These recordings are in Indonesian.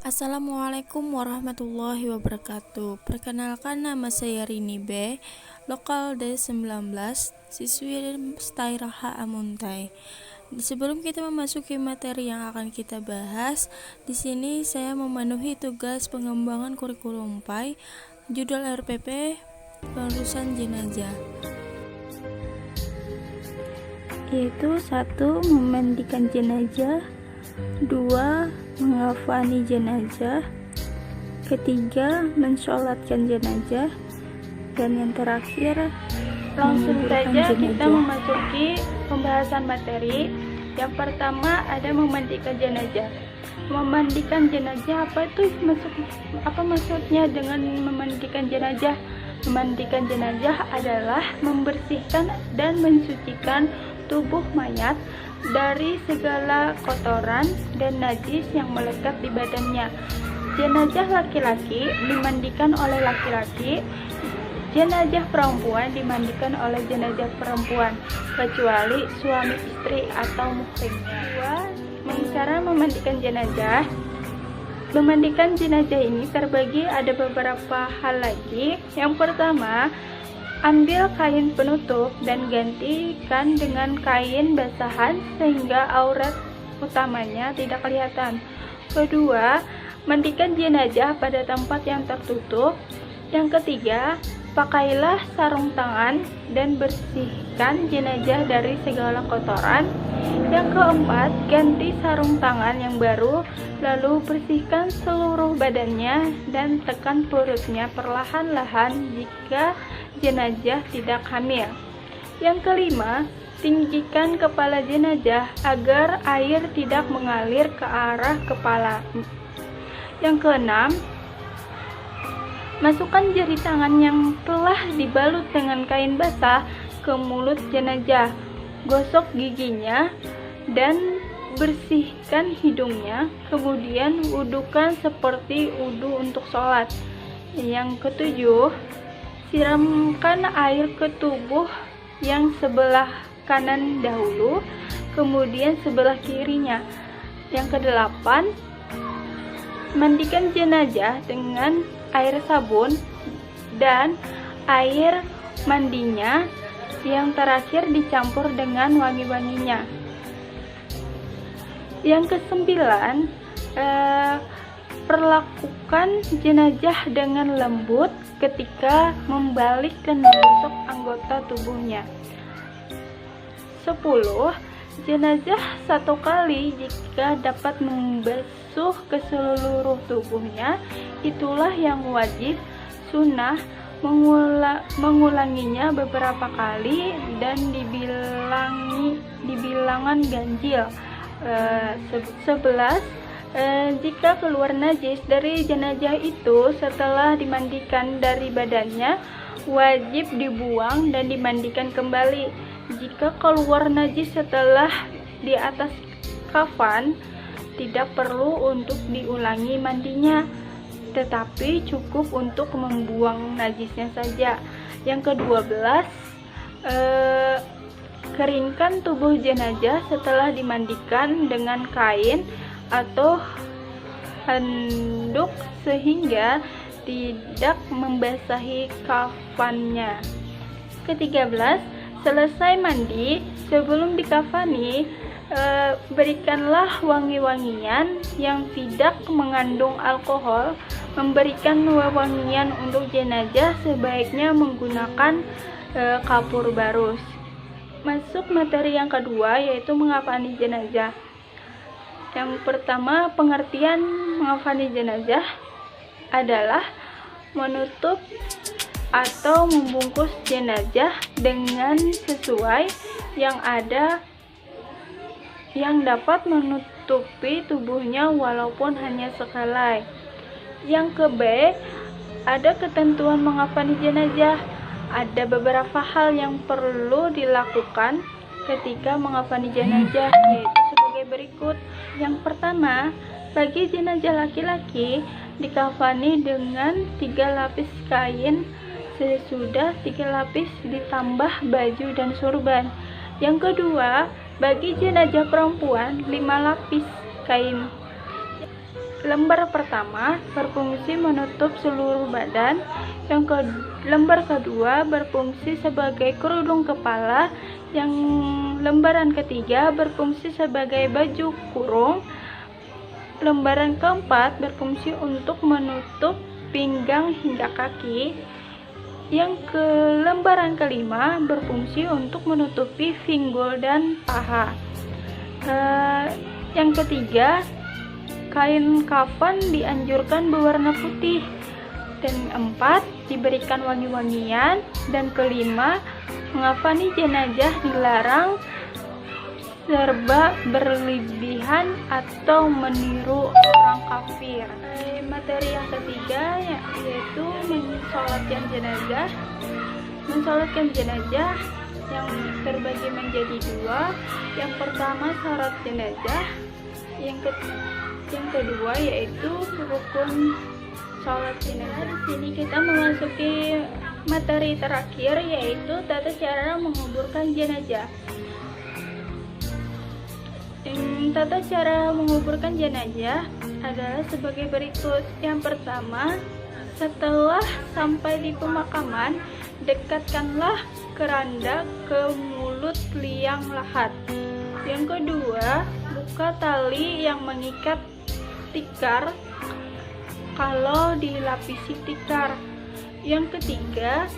Assalamualaikum warahmatullahi wabarakatuh. Perkenalkan, nama saya Rini B, lokal D19, siswi Stairaha Amuntai. Sebelum kita memasuki materi yang akan kita bahas, di sini saya memenuhi tugas pengembangan kurikulum PAI, judul RPP Pengurusan Jenazah. Yaitu 1. Memandikan jenazah, 2. Mengafani jenazah, 3. Mensolatkan jenazah, dan yang terakhir langsung saja jenazah. Kita memasuki pembahasan materi. Yang pertama ada memandikan jenazah. Memandikan jenazah, apa maksudnya dengan memandikan jenazah? Memandikan jenazah adalah membersihkan dan mensucikan tubuh mayat dari segala kotoran dan najis yang melekat di badannya. Jenazah laki-laki dimandikan oleh laki-laki, jenazah perempuan dimandikan oleh jenazah perempuan, kecuali suami istri atau muhrimnya. 2. Cara memandikan jenazah. Memandikan jenazah ini terbagi ada beberapa hal lagi. Yang pertama, ambil kain penutup dan gantikan dengan kain basahan sehingga aurat utamanya tidak kelihatan. Kedua, mandikan jenazah pada tempat yang tertutup. Yang ketiga, pakailah sarung tangan dan bersihkan jenazah dari segala kotoran. Yang keempat, ganti sarung tangan yang baru, lalu bersihkan seluruh badannya dan tekan perutnya perlahan-lahan jika jenazah tidak hamil. Yang kelima, tinggikan kepala jenazah agar air tidak mengalir ke arah kepala. Yang keenam, masukkan jari tangan yang telah dibalut dengan kain basah ke mulut jenazah, gosok giginya dan bersihkan hidungnya, kemudian wudukan seperti wudu untuk sholat. Yang ketujuh, siramkan air ke tubuh yang sebelah kanan dahulu, kemudian sebelah kirinya. Yang kedelapan, mandikan jenazah dengan air sabun dan air mandinya yang terakhir dicampur dengan wangi-wanginya. Yang kesembilan, perlakukan jenazah dengan lembut ketika membalik dan menggosok anggota tubuhnya. 10. Jenazah satu kali jika dapat membasuh ke seluruh tubuhnya, itulah yang wajib. Sunnah mengulanginya beberapa kali dan dibilangan ganjil. 11. Jika keluar najis dari jenazah itu setelah dimandikan dari badannya, wajib dibuang dan dimandikan kembali. Jika keluar najis setelah di atas kafan, tidak perlu untuk diulangi mandinya, tetapi cukup untuk membuang najisnya saja. Yang ke-12, keringkan tubuh jenazah setelah dimandikan dengan kain atau handuk sehingga tidak membasahi kafannya. Ke-13, selesai mandi, sebelum dikafani, berikanlah wangi-wangian yang tidak mengandung alkohol. Memberikan wangian untuk jenazah sebaiknya menggunakan kapur barus. Masuk materi yang kedua, yaitu mengafani jenazah. Yang pertama, pengertian mengafani jenazah adalah menutup atau membungkus jenazah dengan sesuai yang dapat menutupi tubuhnya walaupun hanya sehelai. Yang ke-B, ada ketentuan mengafani jenazah. Ada beberapa hal yang perlu dilakukan ketika mengafani jenazah, yaitu sebagai berikut. Yang pertama, bagi jenazah laki-laki dikafani dengan 3 lapis kain, sesudah 3 lapis ditambah baju dan sorban. Yang kedua, bagi jenazah perempuan 5 lapis kain. lembar pertama berfungsi menutup seluruh badan, lembar kedua berfungsi sebagai kerudung kepala, yang lembaran ketiga berfungsi sebagai baju kurung, lembaran keempat berfungsi untuk menutup pinggang hingga kaki, yang lembaran kelima berfungsi untuk menutupi pinggul dan paha. Yang ketiga, kain kafan dianjurkan berwarna putih, dan empat, diberikan wangi-wangian, dan kelima, mengafani jenazah dilarang serba berlebihan atau meniru orang kafir. Materi yang ketiga yaitu mensolatkan jenazah. Mensolatkan jenazah yang terbagi menjadi dua. Yang pertama syarat jenazah, yang kedua yaitu rukun sholat jenazah. Di sini kita memasuki materi terakhir, yaitu tata cara menguburkan jenazah. Tata cara menguburkan jenazah adalah sebagai berikut. Yang pertama, setelah sampai di pemakaman, dekatkanlah keranda ke mulut liang lahat. Yang kedua, buka tali yang mengikat tikar kalau dilapisi tikar. Yang ketiga,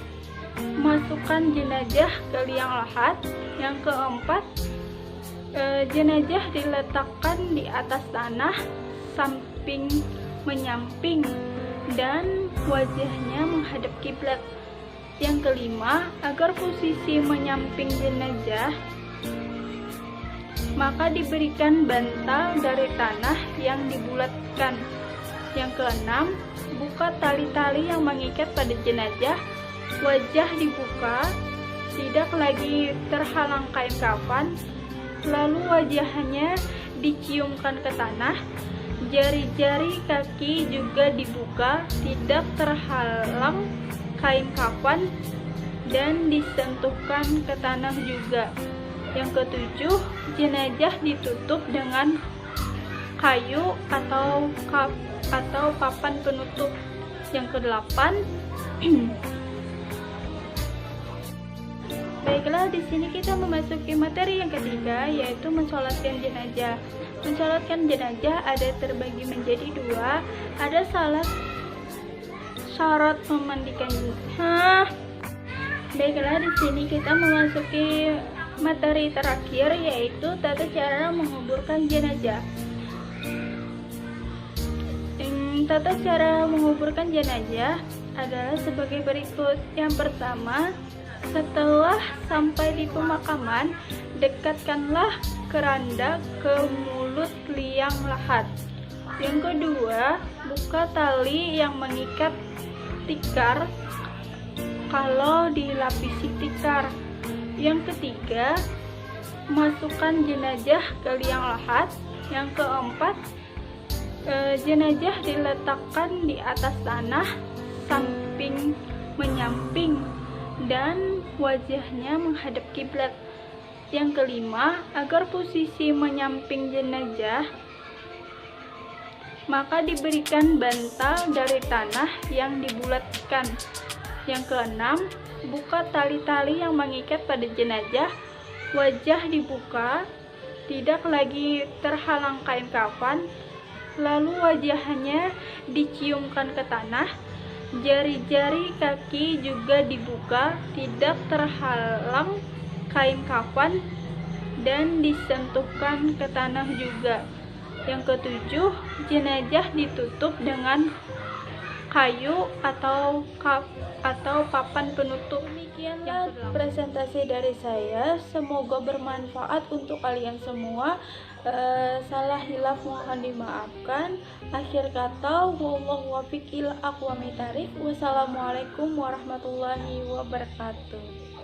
masukkan jenazah ke liang lahat. Yang keempat, jenazah diletakkan di atas tanah samping menyamping dan wajahnya menghadap kiblat. Yang kelima, agar posisi menyamping jenazah, maka diberikan bantal dari tanah yang dibulatkan. Yang keenam, buka tali-tali yang mengikat pada jenazah, wajah dibuka, tidak lagi terhalang kain kafan, lalu wajahnya diciumkan ke tanah, jari-jari kaki juga dibuka, tidak terhalang kain kafan, dan disentuhkan ke tanah juga. Yang ketujuh, jenazah ditutup dengan kayu atau papan penutup. Yang kedelapan, baiklah, di sini kita memasuki materi yang ketiga, yaitu mensolatkan jenazah. Mensolatkan jenazah ada terbagi menjadi dua. Ada syarat memandikan. Baiklah, di sini kita memasuki materi terakhir, yaitu tata cara menguburkan jenazah. Tata cara menguburkan jenazah adalah sebagai berikut. Yang pertama, setelah sampai di pemakaman, dekatkanlah keranda ke mulut liang lahat. Yang kedua, buka tali yang mengikat tikar kalau dilapisi tikar. Yang ketiga, masukkan jenazah ke liang lahat. Yang keempat, jenazah diletakkan di atas tanah samping menyamping dan wajahnya menghadap kiblat. Yang kelima, agar posisi menyamping jenazah, maka diberikan bantal dari tanah yang dibulatkan. Yang keenam, buka tali-tali yang mengikat pada jenazah, wajah dibuka, tidak lagi terhalang kain kafan, lalu wajahnya diciumkan ke tanah, jari-jari kaki juga dibuka, tidak terhalang kain kafan, dan disentuhkan ke tanah juga. Yang ketujuh, jenazah ditutup dengan kayu atau papan penutup. Demikianlah presentasi dari saya, semoga bermanfaat untuk kalian semua. Salah hilaf mohon dimaafkan. Akhir kata, wallahu wafiq ila aqwamit thariq. Wassalamualaikum warahmatullahi wabarakatuh.